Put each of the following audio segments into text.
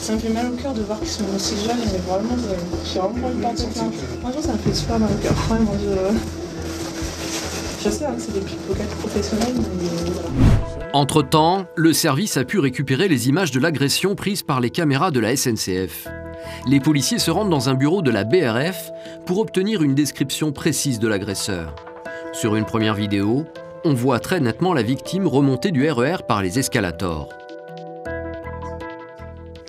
Ça me fait mal au cœur de voir qu'ils sont aussi jeunes, mais vraiment, j'ai vraiment pas envie de porter plainte. Franchement, ça me fait super mal au cœur. Vraiment, je sais que c'est des pickpockets professionnels, mais voilà. Entre-temps, le service a pu récupérer les images de l'agression prises par les caméras de la SNCF. Les policiers se rendent dans un bureau de la BRF pour obtenir une description précise de l'agresseur. Sur une première vidéo, on voit très nettement la victime remonter du RER par les escalators.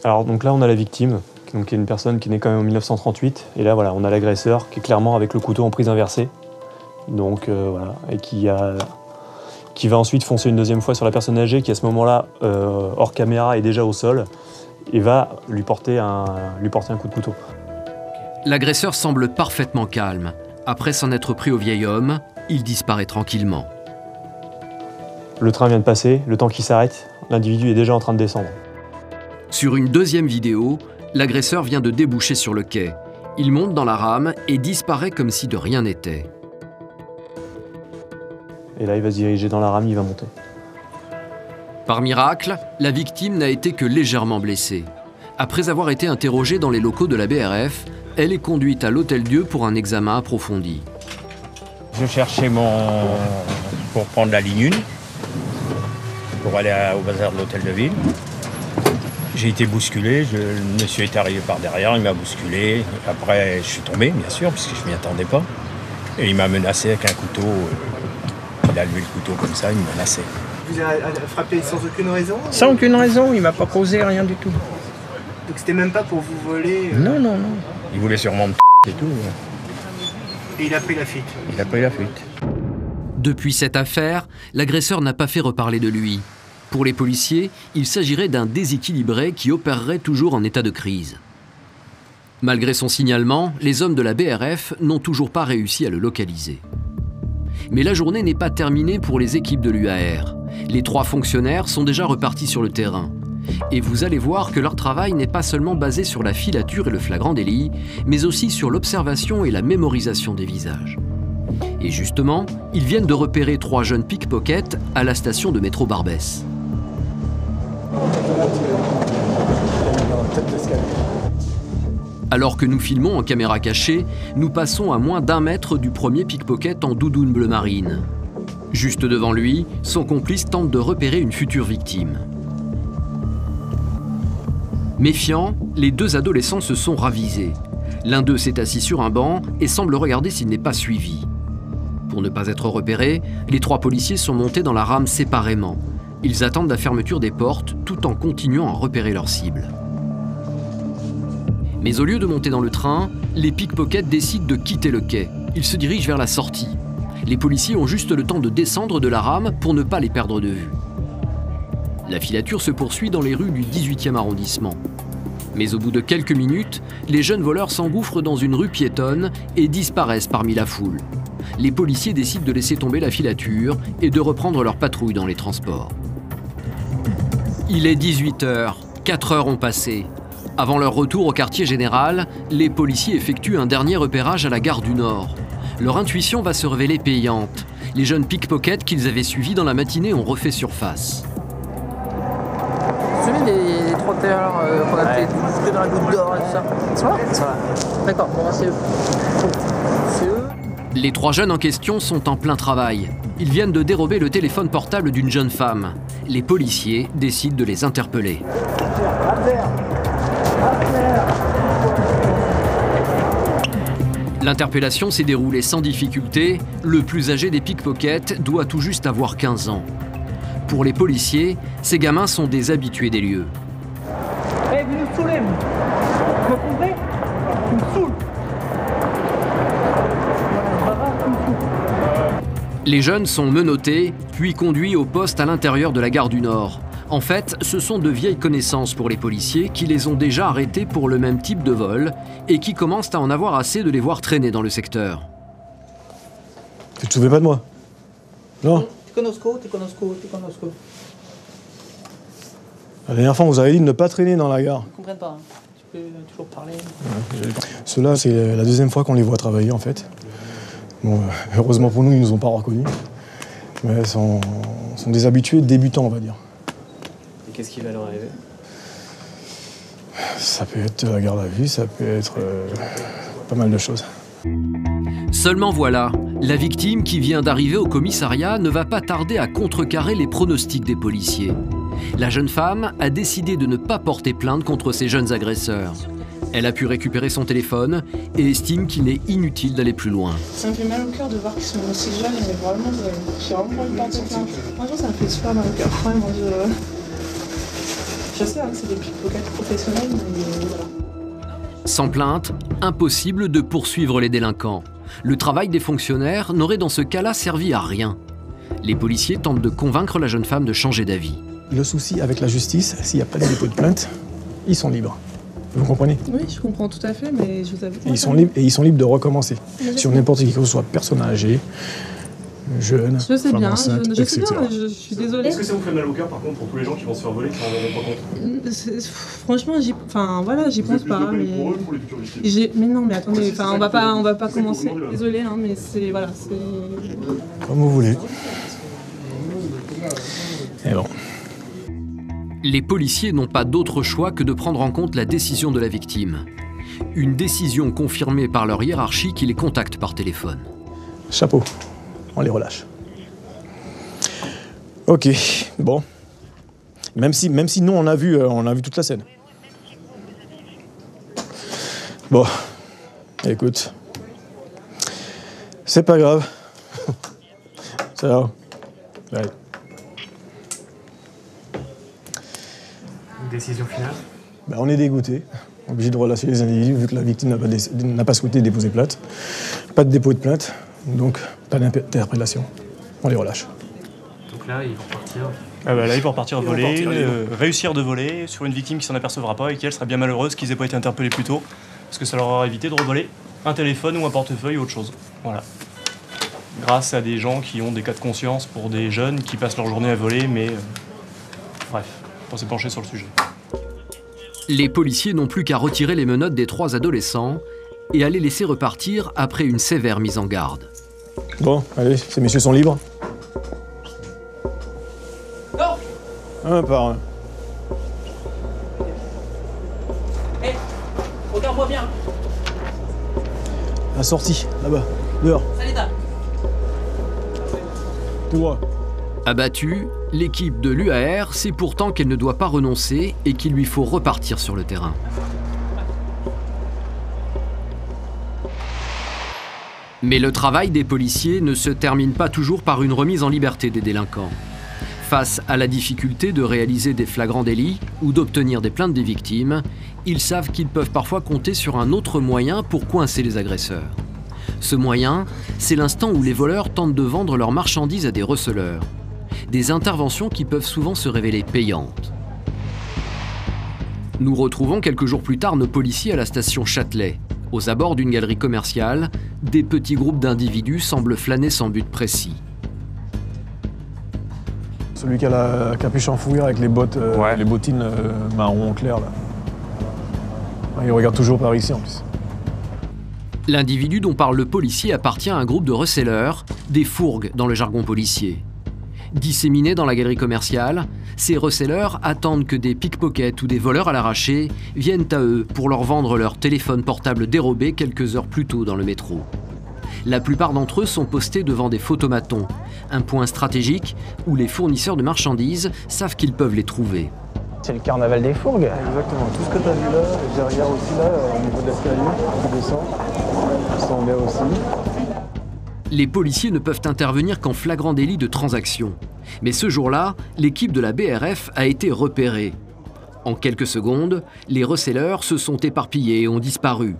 Alors donc là on a la victime, donc qui est une personne qui est née quand même en 1938, et là voilà on a l'agresseur qui est clairement avec le couteau en prise inversée, donc voilà, et qui va ensuite foncer une deuxième fois sur la personne âgée qui à ce moment-là, hors caméra, est déjà au sol, et va lui porter un coup de couteau. L'agresseur semble parfaitement calme. Après s'en être pris au vieil homme, il disparaît tranquillement. Le train vient de passer, le temps qu'il s'arrête, l'individu est déjà en train de descendre. Sur une deuxième vidéo, l'agresseur vient de déboucher sur le quai. Il monte dans la rame et disparaît comme si de rien n'était. Et là, il va se diriger dans la rame, il va monter. Par miracle, la victime n'a été que légèrement blessée. Après avoir été interrogée dans les locaux de la BRF, elle est conduite à l'Hôtel-Dieu pour un examen approfondi. Je cherchais pour prendre la ligne 1, pour aller au bazar de l'Hôtel de Ville. J'ai été bousculé, le monsieur est arrivé par derrière, il m'a bousculé. Après, je suis tombé, bien sûr, puisque je ne m'y attendais pas. Et il m'a menacé avec un couteau. Il a levé le couteau comme ça, il me menaçait. Vous avez frappé sans aucune raison? Sans aucune raison, il m'a pas posé rien du tout. Donc c'était même pas pour vous voler? Non, non, non. Il voulait sûrement me et tout. Et il a pris la fuite? Il a pris la fuite. Depuis cette affaire, l'agresseur n'a pas fait reparler de lui. Pour les policiers, il s'agirait d'un déséquilibré qui opérerait toujours en état de crise. Malgré son signalement, les hommes de la BRF n'ont toujours pas réussi à le localiser. Mais la journée n'est pas terminée pour les équipes de l'UAR. Les 3 fonctionnaires sont déjà repartis sur le terrain. Et vous allez voir que leur travail n'est pas seulement basé sur la filature et le flagrant délit, mais aussi sur l'observation et la mémorisation des visages. Et justement, ils viennent de repérer 3 jeunes pickpockets à la station de métro Barbès. Alors que nous filmons en caméra cachée, nous passons à moins d'1 mètre du premier pickpocket en doudoune bleu marine. Juste devant lui, son complice tente de repérer une future victime. Méfiants, les 2 adolescents se sont ravisés. L'un d'eux s'est assis sur un banc et semble regarder s'il n'est pas suivi. Pour ne pas être repérés, les 3 policiers sont montés dans la rame séparément. Ils attendent la fermeture des portes tout en continuant à repérer leur cible. Mais au lieu de monter dans le train, les pickpockets décident de quitter le quai. Ils se dirigent vers la sortie. Les policiers ont juste le temps de descendre de la rame pour ne pas les perdre de vue. La filature se poursuit dans les rues du 18e arrondissement. Mais au bout de quelques minutes, les jeunes voleurs s'engouffrent dans une rue piétonne et disparaissent parmi la foule. Les policiers décident de laisser tomber la filature et de reprendre leur patrouille dans les transports. Il est 18h, 4 heures ont passé. Avant leur retour au quartier général, les policiers effectuent un dernier repérage à la gare du Nord. Leur intuition va se révéler payante. Les jeunes pickpockets qu'ils avaient suivis dans la matinée ont refait surface. Vous vous souvenez des trotteurs qu'on a fait jusque dans la goutte d'or et tout ça? C'est vrai? C'est vrai. D'accord, bon, c'est eux. C'est eux. Les 3 jeunes en question sont en plein travail. Ils viennent de dérober le téléphone portable d'une jeune femme. Les policiers décident de les interpeller. L'interpellation s'est déroulée sans difficulté. Le plus âgé des pickpockets doit tout juste avoir 15 ans. Pour les policiers, ces gamins sont des habitués des lieux. Hey, vous nous saoulez, vous comprenez? Vous me saoulez. Les jeunes sont menottés, puis conduits au poste à l'intérieur de la gare du Nord. En fait, ce sont de vieilles connaissances pour les policiers qui les ont déjà arrêtés pour le même type de vol et qui commencent à en avoir assez de les voir traîner dans le secteur. Tu te souviens pas de moi? Non? Te conosco. La dernière fois, on vous avait dit de ne pas traîner dans la gare. Ils comprennent pas. Hein. Tu peux toujours parler. Ceux-là, c'est la 2e fois qu'on les voit travailler, en fait. Bon, heureusement pour nous, ils nous ont pas reconnus. Mais sont des habitués débutants, on va dire. Et qu'est-ce qui va leur arriver? Ça peut être la garde à vue, ça peut être pas mal de choses. Seulement voilà, la victime qui vient d'arriver au commissariat ne va pas tarder à contrecarrer les pronostics des policiers. La jeune femme a décidé de ne pas porter plainte contre ses jeunes agresseurs. Elle a pu récupérer son téléphone et estime qu'il est inutile d'aller plus loin. Ça me fait mal au cœur de voir qu'ils sont aussi jeunes, mais vraiment, j'ai vraiment pas envie de porter plainte. Franchement, ça me fait super mal au cœur. Vraiment, je sais, hein, c'est des pickpockets professionnels, mais voilà. Sans plainte, impossible de poursuivre les délinquants. Le travail des fonctionnaires n'aurait dans ce cas-là servi à rien. Les policiers tentent de convaincre la jeune femme de changer d'avis. Le souci avec la justice, s'il n'y a pas de dépôt de plainte, ils sont libres. Vous comprenez? Oui, je comprends tout à fait, mais je vous avoue. Ils sont libres de recommencer. Sur n'importe qui, que ce soit personne âgée, jeune, je sais femme bien, enceinte, je sais etc. bien, je suis désolée. Est-ce que ça vous fait mal au cœur par contre pour tous les gens qui vont se faire voler qui s'en rendent pas compte? Franchement, j'y pense pas. Mais non, mais attendez, on va pas commencer. Désolée, hein, mais c'est voilà, c'est. Comme vous voulez. Et bon. Les policiers n'ont pas d'autre choix que de prendre en compte la décision de la victime. Une décision confirmée par leur hiérarchie qui les contacte par téléphone. Chapeau, on les relâche. Ok, bon. Même si nous on a vu toute la scène. Bon, écoute, c'est pas grave. Ça va. Ouais. Décision finale. Ben, on est dégoûté, obligé de relâcher les individus vu que la victime n'a pas souhaité déposer plainte. Pas de dépôt de plainte, donc pas d'interpellation. On les relâche. Donc là, ils vont partir. Ah bah là, ils vont repartir voler, réussir de voler sur une victime qui s'en apercevra pas et qui, elle, serait bien malheureuse qu'ils aient pas été interpellés plus tôt, parce que ça leur aura évité de revoler un téléphone ou un portefeuille ou autre chose. Voilà. Grâce à des gens qui ont des cas de conscience pour des jeunes qui passent leur journée à voler, mais bref, on s'est penché sur le sujet. Les policiers n'ont plus qu'à retirer les menottes des 3 adolescents et à les laisser repartir après une sévère mise en garde. Bon, allez, ces messieurs sont libres. Non. Un par un. Hé, regarde-moi bien. La sortie, là-bas, dehors, Salida. tout droit. Abattue, l'équipe de l'UAR sait pourtant qu'elle ne doit pas renoncer et qu'il lui faut repartir sur le terrain. Mais le travail des policiers ne se termine pas toujours par une remise en liberté des délinquants. Face à la difficulté de réaliser des flagrants délits ou d'obtenir des plaintes des victimes, ils savent qu'ils peuvent parfois compter sur un autre moyen pour coincer les agresseurs. Ce moyen, c'est l'instant où les voleurs tentent de vendre leurs marchandises à des receleurs. Des interventions qui peuvent souvent se révéler payantes. Nous retrouvons quelques jours plus tard nos policiers à la station Châtelet. Aux abords d'une galerie commerciale, des petits groupes d'individus semblent flâner sans but précis. Celui qui a la capuche en fourrure avec les bottes, les bottines marron clair là. Il regarde toujours par ici en plus. L'individu dont parle le policier appartient à un groupe de receleurs, des fourgues dans le jargon policier. Disséminés dans la galerie commerciale, ces receleurs attendent que des pickpockets ou des voleurs à l'arraché viennent à eux pour leur vendre leur téléphone portable dérobé quelques heures plus tôt dans le métro. La plupart d'entre eux sont postés devant des photomatons, un point stratégique où les fournisseurs de marchandises savent qu'ils peuvent les trouver. C'est le carnaval des fourgues. Exactement, tout ce que tu as vu là, derrière aussi là, au niveau de l'escalier, qui descend, ils sont là aussi. Les policiers ne peuvent intervenir qu'en flagrant délit de transaction. Mais ce jour-là, l'équipe de la BRF a été repérée. En quelques secondes, les receleurs se sont éparpillés et ont disparu.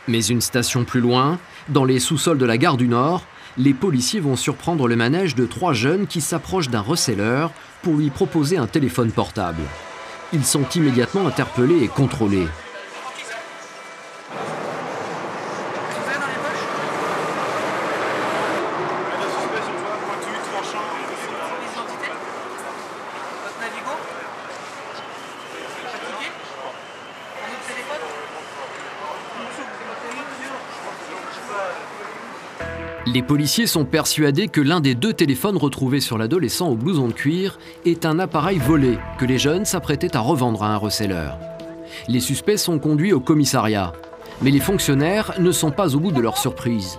Mais une station plus loin, dans les sous-sols de la gare du Nord, les policiers vont surprendre le manège de 3 jeunes qui s'approchent d'un receleur pour lui proposer un téléphone portable. Ils sont immédiatement interpellés et contrôlés. Les policiers sont persuadés que l'un des 2 téléphones retrouvés sur l'adolescent au blouson de cuir est un appareil volé que les jeunes s'apprêtaient à revendre à un receleur. Les suspects sont conduits au commissariat. Mais les fonctionnaires ne sont pas au bout de leur surprise.